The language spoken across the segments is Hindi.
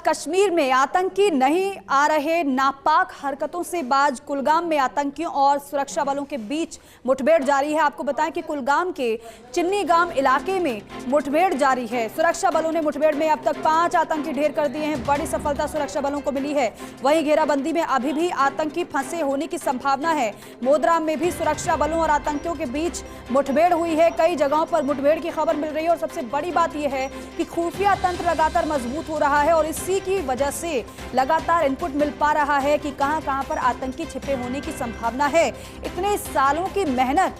कश्मीर में आतंकी नहीं आ रहे नापाक हरकतों से बाज कुलगाम में आतंकियों और सुरक्षा बलों के बीच मुठभेड़ जारी है। आपको बताएं कि कुलगाम के चिन्नी गांव इलाके में मुठभेड़ जारी है। सुरक्षा बलों ने मुठभेड़ में अब तक 5 आतंकी ढेर कर दिए हैं। बड़ी सफलता सुरक्षा बलों को मिली है। वहीं घेराबंदी में अभी भी आतंकी फंसे होने की संभावना है। मोदराम में भी सुरक्षा बलों और आतंकियों के बीच मुठभेड़ हुई है। कई जगहों पर मुठभेड़ की खबर मिल रही है और सबसे बड़ी बात यह है कि खुफिया तंत्र लगातार मजबूत हो रहा है और इसी की वजह से लगातार इनपुट मिल पा रहा है कि कहां-कहां पर आतंकी छिपे होने की संभावना है। इतने सालों की मेहनत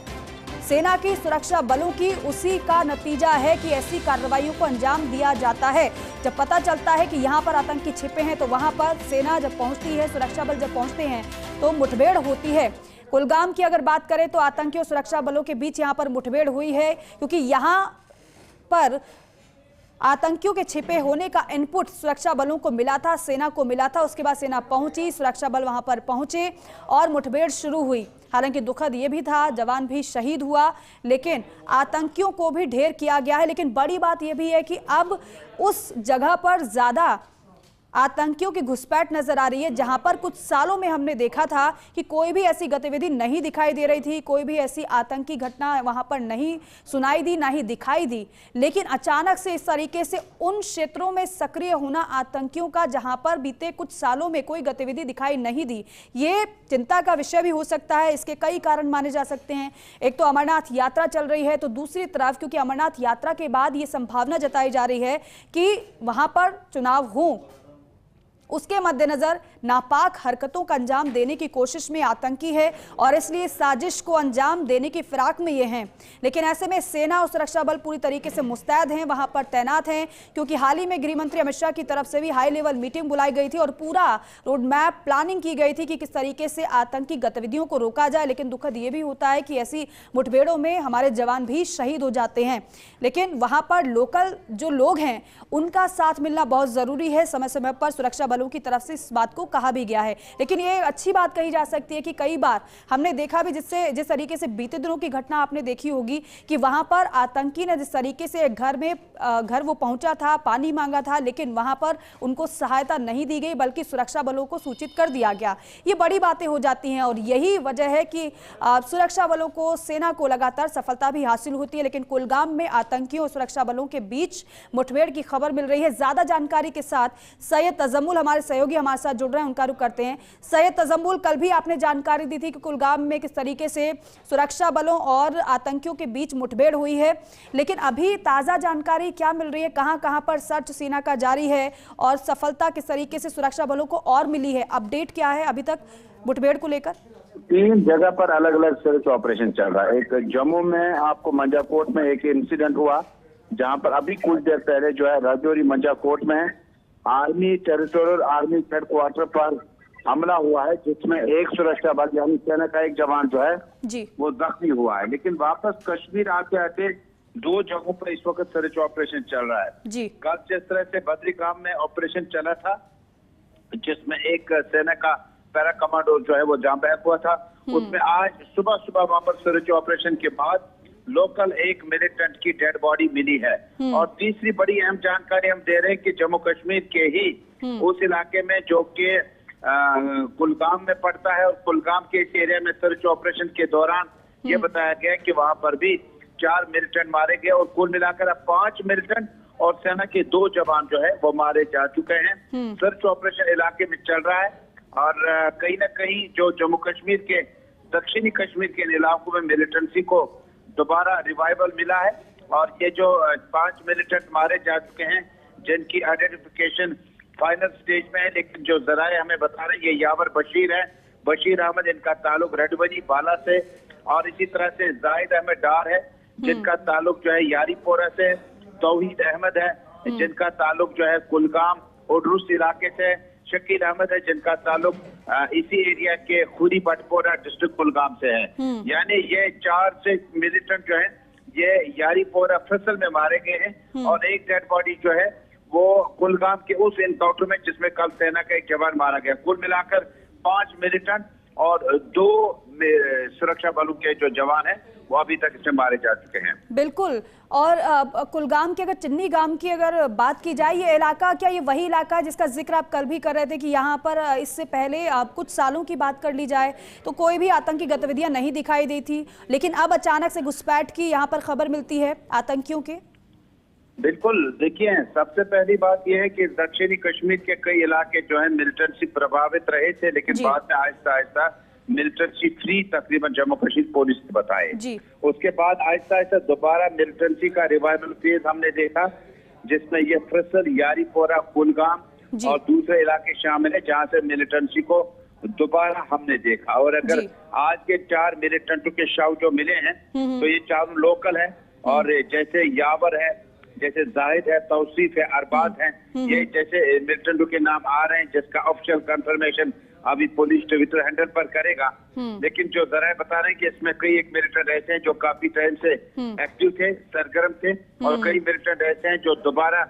सेना की, सुरक्षा बलों की, उसी का नतीजा है कि ऐसी कार्रवाइयों को अंजाम दिया जाता है। जब पता चलता है कि यहां पर आतंकी छिपे हैं तो वहां पर सेना जब पहुंचती है, सुरक्षा बल जब पहुंचते हैं तो मुठभेड़ होती है। कुलगाम की अगर बात करें तो आतंकियों और सुरक्षा बलों के बीच यहां पर मुठभेड़ हुई है क्योंकि यहां पर आतंकियों के छिपे होने का इनपुट सुरक्षा बलों को मिला था, सेना को मिला था। उसके बाद सेना पहुंची, सुरक्षा बल वहां पर पहुंचे और मुठभेड़ शुरू हुई। हालांकि दुखद ये भी था, जवान भी शहीद हुआ, लेकिन आतंकियों को भी ढेर किया गया है। लेकिन बड़ी बात यह भी है कि अब उस जगह पर ज्यादा आतंकियों की घुसपैठ नजर आ रही है जहां पर कुछ सालों में हमने देखा था कि कोई भी ऐसी गतिविधि नहीं दिखाई दे रही थी, कोई भी ऐसी आतंकी घटना वहां पर नहीं सुनाई दी, ना ही दिखाई दी। लेकिन अचानक से इस तरीके से उन क्षेत्रों में सक्रिय होना आतंकियों का जहां पर बीते कुछ सालों में कोई गतिविधि दिखाई नहीं दी, ये चिंता का विषय भी हो सकता है। इसके कई कारण माने जा सकते हैं। एक तो अमरनाथ यात्रा चल रही है, तो दूसरी तरफ क्योंकि अमरनाथ यात्रा के बाद ये संभावना जताई जा रही है कि वहां पर चुनाव हो, उसके मद्देनजर नापाक हरकतों का अंजाम देने की कोशिश में आतंकी है और इसलिए साजिश को अंजाम देने की फिराक में ये हैं। लेकिन ऐसे में सेना और सुरक्षा बल पूरी तरीके से मुस्तैद हैं, वहां पर तैनात हैं, क्योंकि हाल ही में गृह मंत्री अमित शाह की तरफ से भी हाई लेवल मीटिंग बुलाई गई थी और पूरा रोड मैप प्लानिंग की गई थी कि किस तरीके से आतंकी गतिविधियों को रोका जाए। लेकिन दुखद ये भी होता है कि ऐसी मुठभेड़ों में हमारे जवान भी शहीद हो जाते हैं। लेकिन वहां पर लोकल जो लोग हैं उनका साथ मिलना बहुत जरूरी है। समय समय पर सुरक्षा बलों की तरफ से इस बात को कहा भी गया है। लेकिन ये अच्छी बात कही जा सकती है कि कई बार हमने देखा भी, जिस तरीके से बीते दिनों की घटना आपने देखी होगी कि वहां पर आतंकी ने जिस तरीके से घर वो पहुंचा था, पानी मांगा था, लेकिन वहां पर उनको सहायता नहीं दी गई बल्कि सुरक्षा बलों को सूचित कर दिया गया। ये बड़ी बातें हो जाती हैं और यही वजह है कि सुरक्षा बलों को, सेना को लगातार सफलता भी हासिल होती है। लेकिन कुलगाम में आतंकियों और सुरक्षा बलों के बीच मुठभेड़ की खबर मिल रही है। ज्यादा जानकारी के साथ सैयद तजम्मुल हमारे सहयोगी हमारे साथ जुड़ रहे हैं, उनका रुख करते हैं। सैयद तजम्मुल, कल भी आपने जानकारी दी थी कि कुलगाम में किस तरीके से सुरक्षा बलों और आतंकियों के बीच मुठभेड़ हुई है, लेकिन अभी ताजा जानकारी क्या मिल रही है? कहां-कहां पर सर्च सेना का जारी है और सफलता किस तरीके से सुरक्षा बलों को और मिली है? अपडेट क्या है अभी तक मुठभेड़ को लेकर? 3 जगह पर अलग अलग सर्च ऑपरेशन चल रहा है। एक जम्मू में आपको मंजाकोट में एक इंसिडेंट हुआ, जहां पर अभी कुछ देर पहले जो है राजौरी मंजाकोट में आर्मी टेरिटोरियल आर्मी हेडक्वार्टर पर हमला हुआ है, जिसमें एक सुरक्षा बल यानी सेना का एक जवान जो है वो जख्मी हुआ है। लेकिन वापस कश्मीर आते आते 2 जगहों पर इस वक्त सर्च ऑपरेशन चल रहा है। कल जिस तरह से बद्रीगाम में ऑपरेशन चला था, जिसमें एक सेना का पैरा कमांडो जो है वो जाम बैक हुआ था, उसमें आज सुबह वहां पर सर्च ऑपरेशन के बाद लोकल एक मिलिटेंट की डेड बॉडी मिली है। और तीसरी बड़ी अहम जानकारी हम दे रहे हैं कि जम्मू कश्मीर के ही उस इलाके में जो कि कुलगाम में पड़ता है, और कुलगाम के इस एरिया में सर्च ऑपरेशन के दौरान ये बताया गया कि वहां पर भी 4 मिलिटेंट मारे गए और कुल मिलाकर अब 5 मिलिटेंट और सेना के 2 जवान जो है वो मारे जा चुके हैं। सर्च ऑपरेशन इलाके में चल रहा है और कहीं ना कहीं जो जम्मू कश्मीर के दक्षिणी कश्मीर के इलाकों में मिलिटेंसी को दोबारा रिवाइवल मिला है। और ये जो 5 मिलिटेंट मारे जा चुके हैं, जिनकी आइडेंटिफिकेशन फाइनल स्टेज में है, लेकिन जो जराए हमें बता रहे हैं ये यावर बशीर है, बशीर अहमद, इनका ताल्लुक रेडबनी बाला से, और इसी तरह से जाहिद अहमद डार है जिनका ताल्लुक जो है यारीपोरा से, तौहीद अहमद है जिनका ताल्लुक जो है कुलगाम ओडरूस इलाके से, शकील अहमद है जिनका ताल्लुक इसी एरिया के खुरी बटपोरा डिस्ट्रिक्ट कुलगाम से है। यानी ये 4 से मिलिटेंट जो है ये यारीपोरा फसल में मारे गए हैं और एक डेड बॉडी जो है वो कुलगाम के उस एनकाउंटर में जिसमें कल सेना का एक जवान मारा गया। कुल मिलाकर 5 मिलिटेंट और 2 सुरक्षा बलों के जो जवान है वो अभी तक इसमें मारे जा चुके हैं। बिल्कुल। और कुलगाम के, अगर चिन्नी गांव की अगर बात की जाए, ये इलाका क्या ये वही इलाका है जिसका जिक्र आप कल भी कर रहे थे कि यहाँ पर इससे पहले कुछ सालों की बात कर ली जाए तो कोई भी आतंकी गतिविधियां नहीं दिखाई दी थी, लेकिन अब अचानक से घुसपैठ की यहाँ पर खबर मिलती है आतंकियों के? बिल्कुल, देखिए सबसे पहली बात यह है कि दक्षिणी कश्मीर के कई इलाके जो है मिलिटेंसी प्रभावित रहे थे, लेकिन बाद में आहिस्ता आहिस्ता मिलिटेंसी फ्री तकरीबन जम्मू कश्मीर पुलिस ने बताए। उसके बाद आहिस्ता आहिस्ता दोबारा मिलिटेंसी का रिवाइवल फेज हमने देखा, जिसमें ये फैसल, यारीपोरा, कुलगाम और दूसरे इलाके शामिल है जहां से मिलिटेंसी को दोबारा हमने देखा। और अगर आज के 4 मिलिटेंटों के शव जो मिले हैं तो ये चारों लोकल है, और जैसे यावर है, जैसे जाहिद है, तौसीफ है, अरबाज है, ये जैसे मिलिटेंटों के नाम आ रहे हैं, जिसका ऑफिशियल कंफर्मेशन अभी पुलिस ट्विटर हैंडल पर करेगा। लेकिन जो जराए बता रहे हैं कि इसमें कई एक मिलिटेंट ऐसे हैं जो काफी टाइम से एक्टिव थे, सरगर्म थे, और कई मिलिटेंट ऐसे हैं जो दोबारा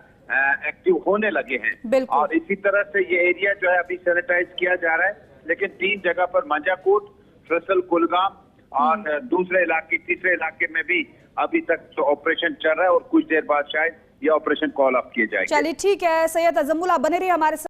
एक्टिव होने लगे हैं। और इसी तरह से ये एरिया जो है अभी सैनिटाइज किया जा रहा है, लेकिन 3 जगह पर मंजाकोट, फैसल, कुलगाम और दूसरे इलाके, तीसरे इलाके में भी अभी तक जो ऑपरेशन चल रहा है, और कुछ देर बाद शायद ये ऑपरेशन कॉल अप किए जाएंगे। चलिए ठीक है, सैयद अजमुल आप बने रहिए हमारे साथ।